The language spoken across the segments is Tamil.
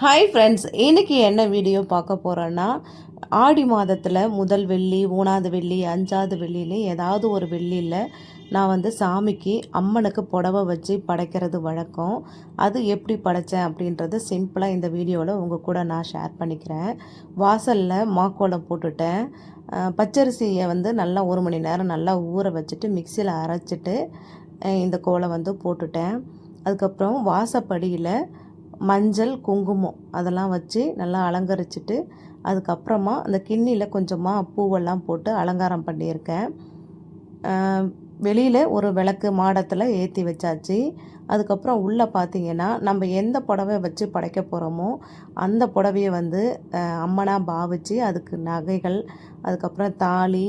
ஹாய் ஃப்ரெண்ட்ஸ், இன்றைக்கி என்ன வீடியோ பார்க்க போகிறோன்னா, ஆடி மாதத்தில் முதல் வெள்ளி, 3வது வெள்ளி, 5வது வெள்ளின்னு ஏதாவது ஒரு வெள்ளியில் நான் வந்து சாமிக்கு அம்மனுக்கு புடவை வச்சு படைக்கிறது வழக்கம். அது எப்படி படைத்தேன் அப்படின்றது சிம்பிளாக இந்த வீடியோவில் உங்கள் கூட நான் ஷேர் பண்ணிக்கிறேன். வாசலில் மாக்கோலம் போட்டுட்டேன். பச்சரிசியை வந்து நல்லா 1 மணி நேரம் நல்லா ஊற வச்சுட்டு மிக்சியில் அரைச்சிட்டு இந்த கோலம் வந்து போட்டுட்டேன். அதுக்கப்புறம் வாசப்படியில் மஞ்சள், குங்குமம் அதெல்லாம் வச்சு நல்லா அலங்கரிச்சுட்டு, அதுக்கப்புறமா அந்த கிண்ணியில் கொஞ்சமாக பூவெல்லாம் போட்டு அலங்காரம் பண்ணியிருக்கேன். வெளியில் ஒரு விளக்கு மாடத்தில் ஏற்றி வச்சாச்சு. அதுக்கப்புறம் உள்ளே பார்த்திங்கன்னா, நம்ம எந்த புடவை வச்சு படைக்க போகிறோமோ அந்த புடவையை வந்து அம்மனாக பாவிச்சு அதுக்கு நகைகள், அதுக்கப்புறம் தாலி,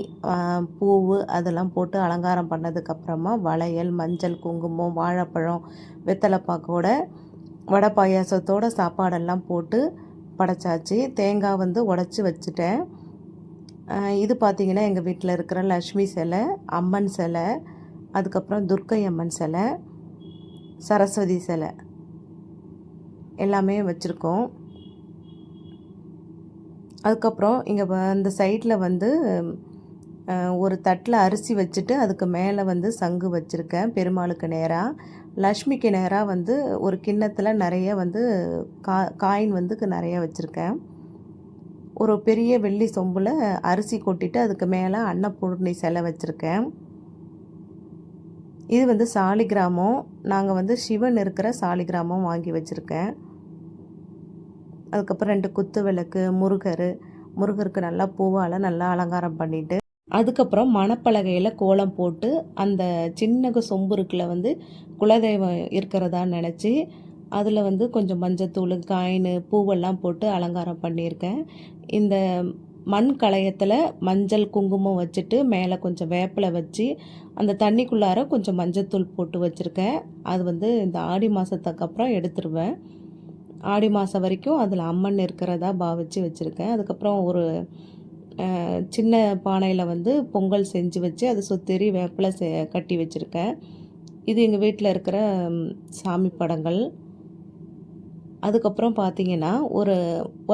பூவு அதெல்லாம் போட்டு அலங்காரம் பண்ணதுக்கப்புறமா வளையல், மஞ்சள், குங்குமம், வாழைப்பழம், வெத்தலைப்பாக்கோட வடை பாயாசத்தோட சாப்பாடெல்லாம் போட்டு படைச்சாச்சு. தேங்காய் வந்து உடச்சி வச்சுட்டேன். இது பார்த்திங்கன்னா எங்கள் வீட்டில் இருக்கிற லக்ஷ்மி சிலை, அம்மன் சிலை, அதுக்கப்புறம் துர்க்கை அம்மன் சிலை, சரஸ்வதி சிலை எல்லாமே வச்சுருக்கோம். அதுக்கப்புறம் இங்கே இந்த சைடில் வந்து ஒரு தட்டில் அரிசி வச்சுட்டு அதுக்கு மேலே வந்து சங்கு வச்சுருக்கேன் பெருமாளுக்கு நேராக. லக்ஷ்மிக்கு நேராக வந்து ஒரு கிண்ணத்தில் நிறைய வந்து காயின் வந்து நிறைய வச்சுருக்கேன். ஒரு பெரிய வெள்ளி சொம்பில் அரிசி கொட்டிட்டு அதுக்கு மேலே அன்னபூர்ணி சிலை வச்சுருக்கேன். இது வந்து சாலிகிராமம். நாங்கள் வந்து சிவன் இருக்கிற சாலிகிராமம் வாங்கி வச்சுருக்கேன். அதுக்கப்புறம் 2 குத்து விளக்கு, முருகருக்கு நல்லா பூவால் நல்லா அலங்காரம் பண்ணிவிட்டு, அதுக்கப்புறம் மணப்பலகையில் கோலம் போட்டு அந்த சின்ன சொம்பு இருக்குல்ல வந்து குலதெய்வம் இருக்கிறதா நினச்சி அதில் வந்து கொஞ்சம் மஞ்சத்தூள், காயின், பூவெல்லாம் போட்டு அலங்காரம் பண்ணியிருக்கேன். இந்த மண் கலயத்தில் மஞ்சள், குங்குமம் வச்சுட்டு மேலே கொஞ்சம் வேப்பிலை வச்சு அந்த தண்ணிக்குள்ளார கொஞ்சம் மஞ்சத்தூள் போட்டு வச்சுருக்கேன். அது வந்து இந்த ஆடி மாதத்துக்கு அப்புறம் எடுத்துருவேன். ஆடி மாதம் வரைக்கும் அதில் அம்மன் இருக்கிறதா பாவிச்சு வச்சுருக்கேன். அதுக்கப்புறம் ஒரு சின்ன பானையில் வந்து பொங்கல் செஞ்சு வச்சு அதை சுத்தரி வேப்பிலை கட்டி வச்சுருக்கேன். இது எங்கள் வீட்டில் இருக்கிற சாமி படங்கள். அதுக்கப்புறம் பார்த்திங்கன்னா ஒரு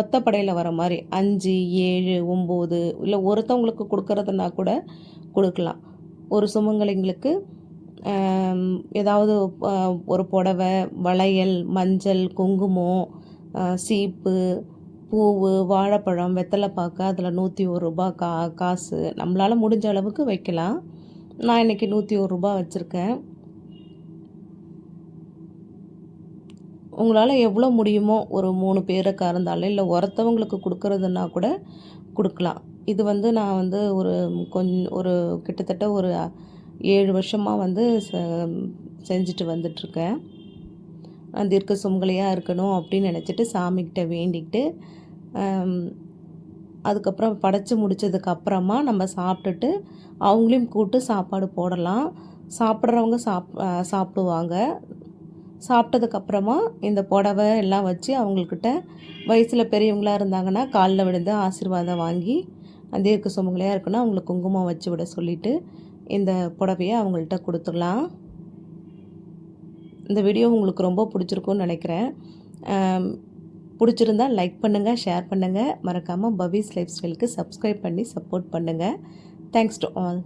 ஒத்தப்படையில் வர மாதிரி 5, 7, 9 இல்லை ஒருத்தவங்களுக்கு கொடுக்கறதுனா கூட கொடுக்கலாம். ஒரு சுமங்கலிங்களுக்கு ஏதாவது ஒரு புடவை, வளையல், மஞ்சள், குங்குமம், சீப்பு, பூவு, வாழைப்பழம், வெத்தலைப்பாக்கு, அதில் 101 ரூபா காசு நம்மளால் முடிஞ்ச அளவுக்கு வைக்கலாம். நான் இன்றைக்கி 101 ரூபா வச்சுருக்கேன். உங்களால் எவ்வளோ முடியுமோ ஒரு 3 பேருக்கு இருந்தாலும் இல்லை ஒருத்தவங்களுக்கு கொடுக்குறதுன்னா கூட கொடுக்கலாம். இது வந்து நான் வந்து ஒரு கிட்டத்தட்ட ஒரு 7 வருஷமாக வந்து செஞ்சுட்டு வந்துட்டுருக்கேன். நான் தீர்க்க சுமங்கலியாக இருக்கணும் அப்படின்னு நினச்சிட்டு சாமிக்கிட்ட வேண்டிக்கிட்டு அதுக்கப்புறம் படைச்சி முடித்ததுக்கப்புறமா நம்ம சாப்பிட்டுட்டு அவங்களையும் கூப்பிட்டு சாப்பாடு போடலாம். சாப்பிட்றவங்க சாப்பிடுவாங்க. சாப்பிட்டதுக்கப்புறமா இந்த புடவை எல்லாம் வச்சு அவங்கக்கிட்ட வயசில் பெரியவங்களாக இருந்தாங்கன்னா காலில் விழுந்து ஆசீர்வாதம் வாங்கி தீர்க்க சுமங்கலியாக இருக்குன்னா அவங்களுக்கு குங்குமம் வச்சு விட சொல்லிவிட்டு இந்த புடவையை அவங்கள்ட்ட கொடுத்துடலாம். இந்த வீடியோ உங்களுக்கு ரொம்ப பிடிச்சிருக்குன்னு நினைக்கிறேன். பிடிச்சிருந்தால் லைக் பண்ணுங்கள், ஷேர் பண்ணுங்கள். மறக்காமல் பவிஸ் லைஃப் ஸ்டைலுக்கு சப்ஸ்கிரைப் பண்ணி சப்போர்ட் பண்ணுங்கள். Thanks to all.